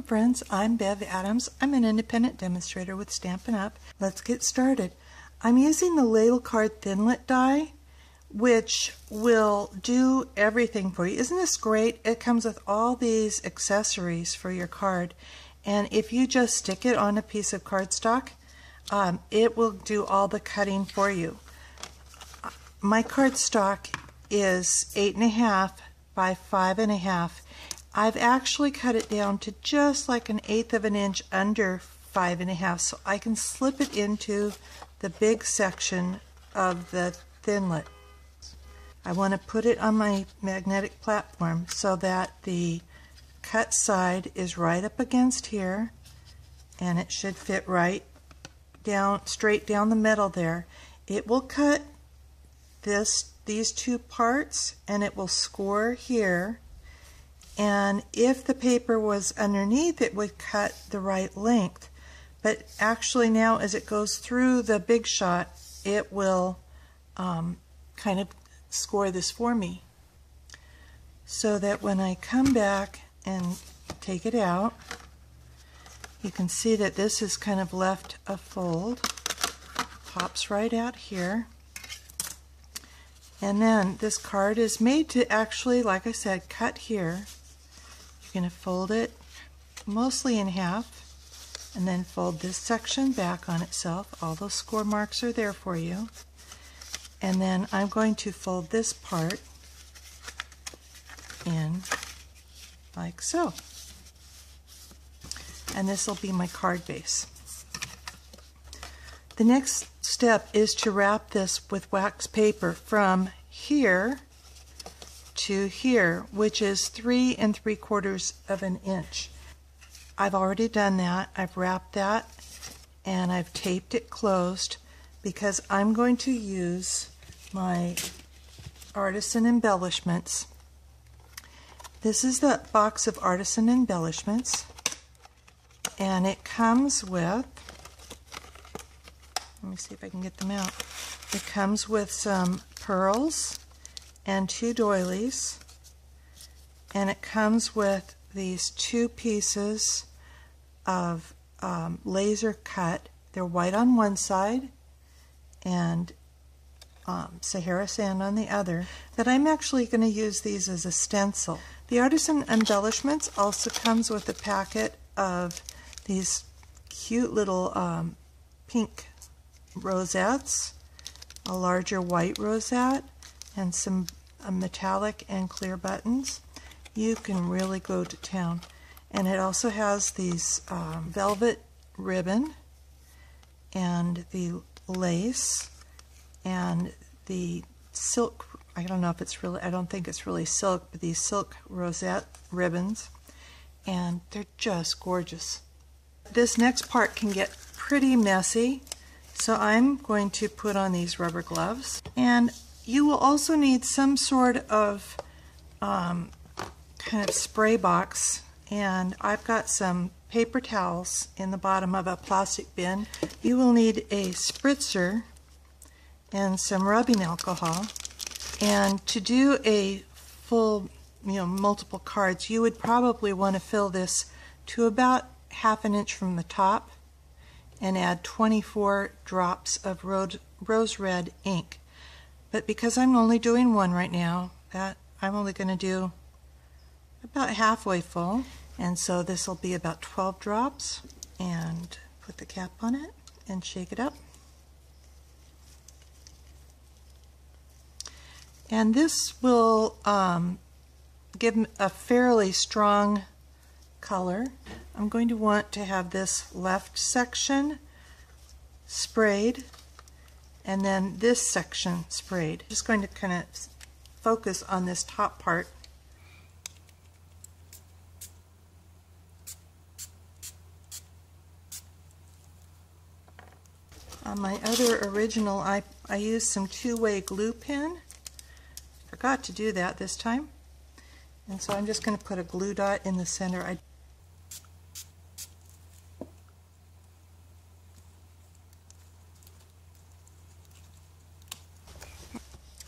friends, I'm Bev Adams. I'm an independent demonstrator with Stampin' Up. Let's get started. I'm using the Label Card Thinlit die, which will do everything for you. Isn't this great? It comes with all these accessories for your card, and if you just stick it on a piece of cardstock, it will do all the cutting for you. My cardstock is 8.5 by 5.5. I've actually cut it down to just like 1/8 of an inch under 5.5, so I can slip it into the big section of the Thinlit. I want to put it on my magnetic platform so that the cut side is right up against here, and it should fit right down, straight down the middle there. It will cut these two parts, and it will score here. And if the paper was underneath, it would cut the right length. But actually now, as it goes through the big shot, it will kind of score this for me. So that when I come back and take it out, you can see that this is kind of left a fold. Pops right out here. And then this card is made to actually, like I said, cut here. You're going to fold it mostly in half, and then fold this section back on itself. All those score marks are there for you. And then I'm going to fold this part in like so. And this will be my card base. The next step is to wrap this with wax paper from here to here, which is 3 3/4 of an inch. I've already done that. I've wrapped that and I've taped it closed because I'm going to use my Artisan Embellishments. This is the box of Artisan Embellishments, and it comes with, let me see if I can get them out. It comes with some pearls and 2 doilies, and it comes with these 2 pieces of laser cut. They're white on one side and Sahara sand on the other, that I'm actually going to use these as a stencil. The Artisan Embellishments also comes with a packet of these cute little pink rosettes, a larger white rosette, and some metallic and clear buttons. You can really go to town. And it also has these velvet ribbon and the lace and the silk. I don't know if it's really, I don't think it's really silk, but these silk rosette ribbons, and they're just gorgeous. This next part can get pretty messy, so I'm going to put on these rubber gloves. And you will also need some sort of kind of spray box, and I've got some paper towels in the bottom of a plastic bin. You will need a spritzer and some rubbing alcohol. And to do a full, multiple cards, you would probably want to fill this to about 1/2 inch from the top and add 24 drops of rose red ink. But because I'm only doing one right now, that I'm only going to do about halfway full, and so this will be about 12 drops. And put the cap on it and shake it up. And this will give a fairly strong color. I'm going to want to have this left section sprayed and then this section sprayed. Just going to kind of focus on this top part. On my other original, I used some two-way glue pen. Forgot to do that this time. And so I'm just going to put a glue dot in the center.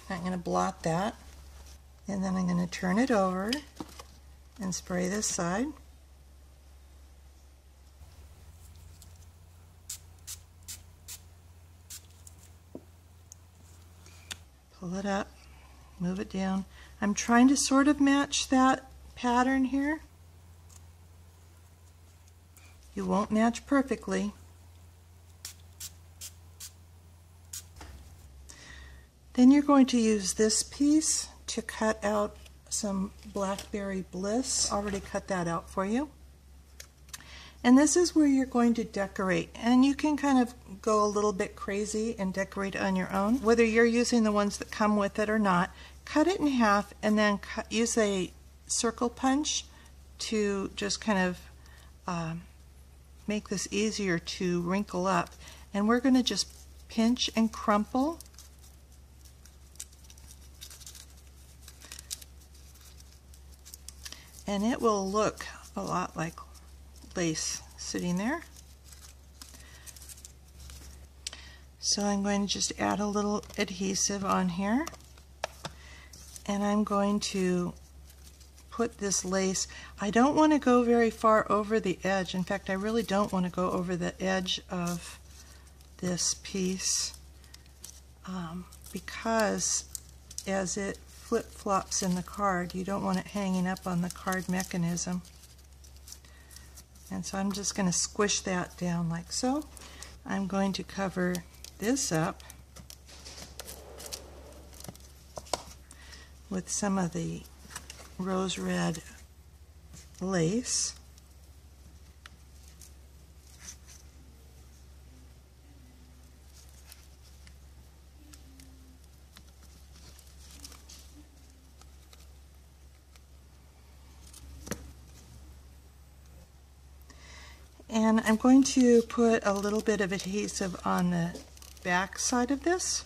I'm going to blot that, and then I'm going to turn it over and spray this side. Pull it up, move it down. I'm trying to sort of match that pattern here. You won't match perfectly. Then you're going to use this piece to cut out some Blackberry Bliss. Already cut that out for you. And this is where you're going to decorate. And you can kind of go a little bit crazy and decorate on your own. Whether you're using the ones that come with it or not, cut it in half and then use a circle punch to just kind of make this easier to wrinkle up. And we're going to just pinch and crumple. And it will look a lot like lace sitting there. So I'm going to just add a little adhesive on here, and I'm going to put this lace. I don't want to go very far over the edge. In fact, I really don't want to go over the edge of this piece because as it flip-flops in the card, you don't want it hanging up on the card mechanism. And so I'm just going to squish that down like so. I'm going to cover this up with some of the rose red lace. And I'm going to put a little bit of adhesive on the back side of this.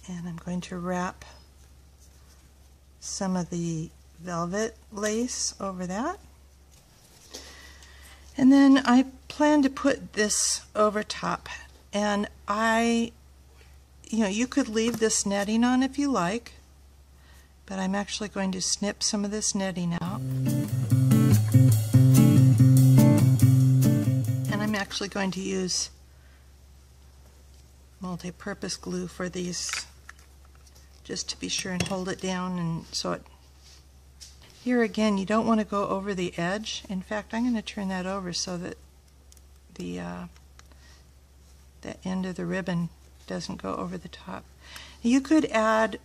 And I'm going to wrap some of the velvet lace over that. And then I plan to put this over top. And you could leave this netting on if you like, but I'm actually going to snip some of this netting out. I'm actually going to use multi-purpose glue for these just to be sure and hold it down, and so it here again you don't want to go over the edge. In fact, I'm going to turn that over so that the end of the ribbon doesn't go over the top. You could add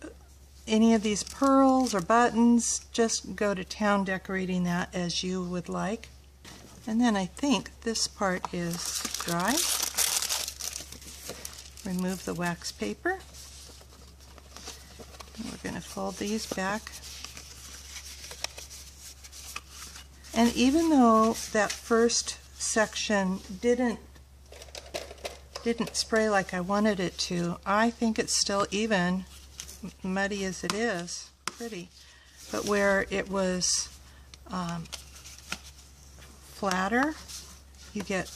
any of these pearls or buttons, just go to town decorating that as you would like. And then I think this part is dry. Remove the wax paper. And we're going to fold these back. And even though that first section didn't spray like I wanted it to, I think it's still even, muddy as it is, pretty. But where it was flatter, you get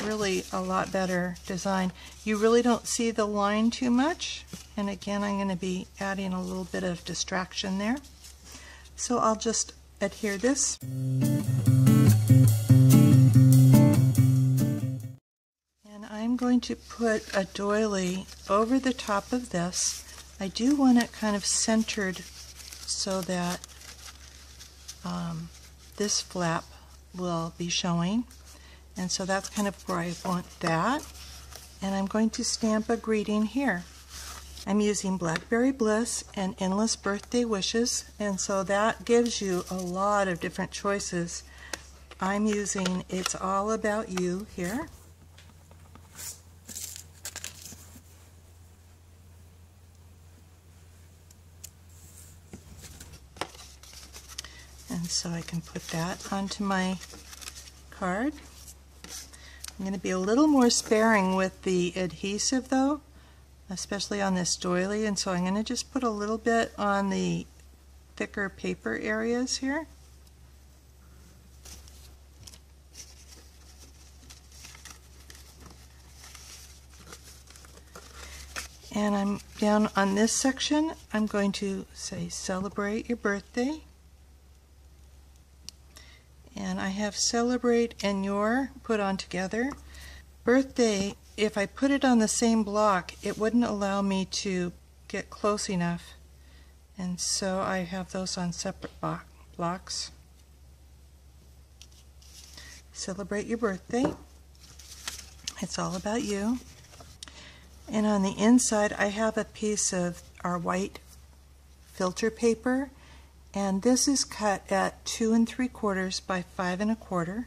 really a lot better design. You really don't see the line too much, and again I'm going to be adding a little bit of distraction there. So I'll just adhere this. And I'm going to put a doily over the top of this. I do want it kind of centered so that this flap will be showing, and so that's kind of where I want that. And I'm going to stamp a greeting here. I'm using Blackberry Bliss and Endless Birthday Wishes, and so that gives you a lot of different choices. I'm using It's All About You here. And so I can put that onto my card. I'm going to be a little more sparing with the adhesive though, especially on this doily, and so I'm going to just put a little bit on the thicker paper areas here. And I'm down on this section, I'm going to say Celebrate Your Birthday. And I have Celebrate and Your put on together. Birthday if I put it on the same block, it wouldn't allow me to get close enough, and so I have those on separate blocks. Celebrate your birthday. It's all about you. And on the inside, I have a piece of our white filter paper, and this is cut at 2 3/4 by 5 1/4.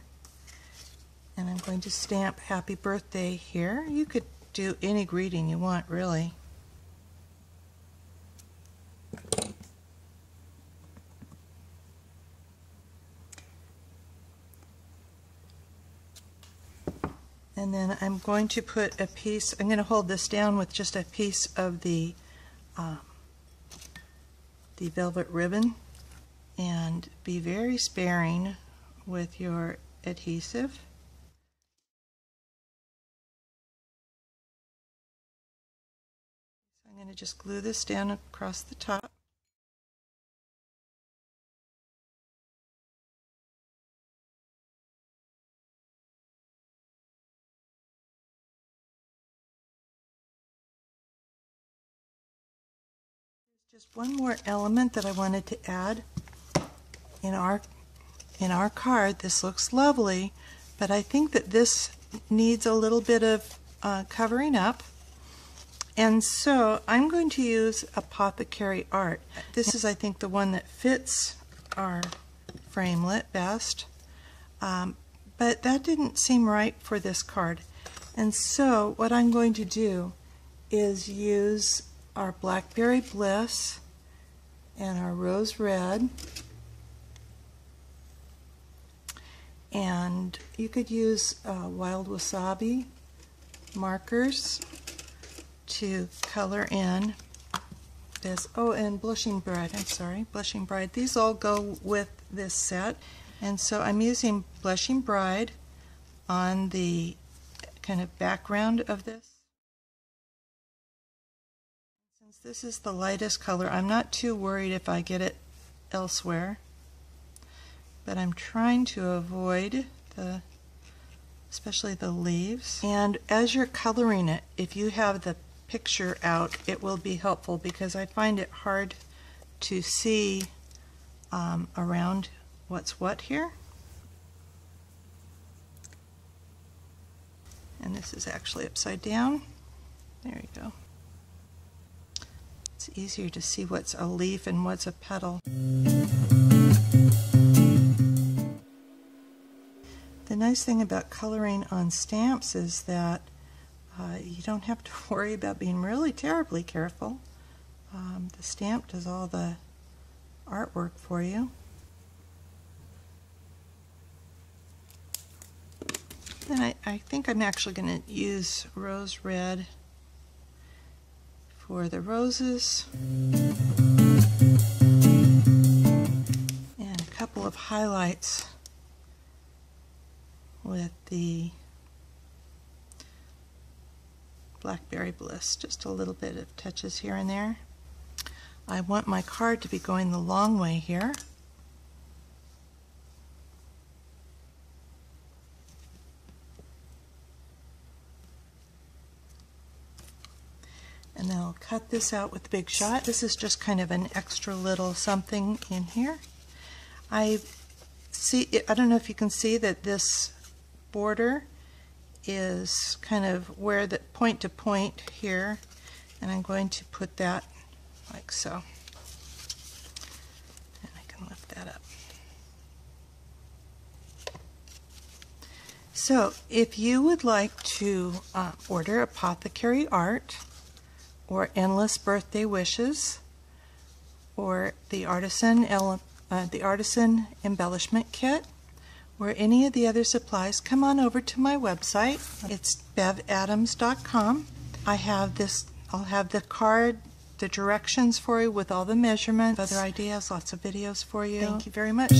And I'm going to stamp happy birthday here. You could do any greeting you want, really. And then I'm going to put a piece, I'm going to hold this down with just a piece of the velvet ribbon, and be very sparing with your adhesive. So I'm going to just glue this down across the top. Just one more element that I wanted to add in our card. This looks lovely, but I think that this needs a little bit of covering up, and so I'm going to use Apothecary Art. This is, I think, the one that fits our framelit best, but that didn't seem right for this card, and so what I'm going to do is use our Blackberry Bliss and our Rose Red, and you could use Wild Wasabi markers to color in this. Oh, and Blushing Bride, I'm sorry, Blushing Bride. These all go with this set, and so I'm using Blushing Bride on the kind of background of this. This is the lightest color. I'm not too worried if I get it elsewhere, but I'm trying to avoid especially the leaves. And as you're coloring it, if you have the picture out, it will be helpful, because I find it hard to see around what's what here. And this is actually upside down. There you go. It's easier to see what's a leaf and what's a petal. The nice thing about coloring on stamps is that you don't have to worry about being really terribly careful. The stamp does all the artwork for you. Then I think I'm actually going to use Rose Red for the roses, and a couple of highlights with the Blackberry Bliss, just a little bit of touches here and there. I want my card to be going the long way here. And then I'll cut this out with the Big Shot. This is just kind of an extra little something in here. I don't know if you can see that this border is kind of where the point to point here, and I'm going to put that like so. And I can lift that up. So if you would like to order Apothecary Art, or Endless Birthday Wishes, or the Artisan Embellishment Kit, or any of the other supplies, come on over to my website. It's bevadams.com. I'll have the card, the directions for you with all the measurements, other ideas, lots of videos for you. Thank you very much.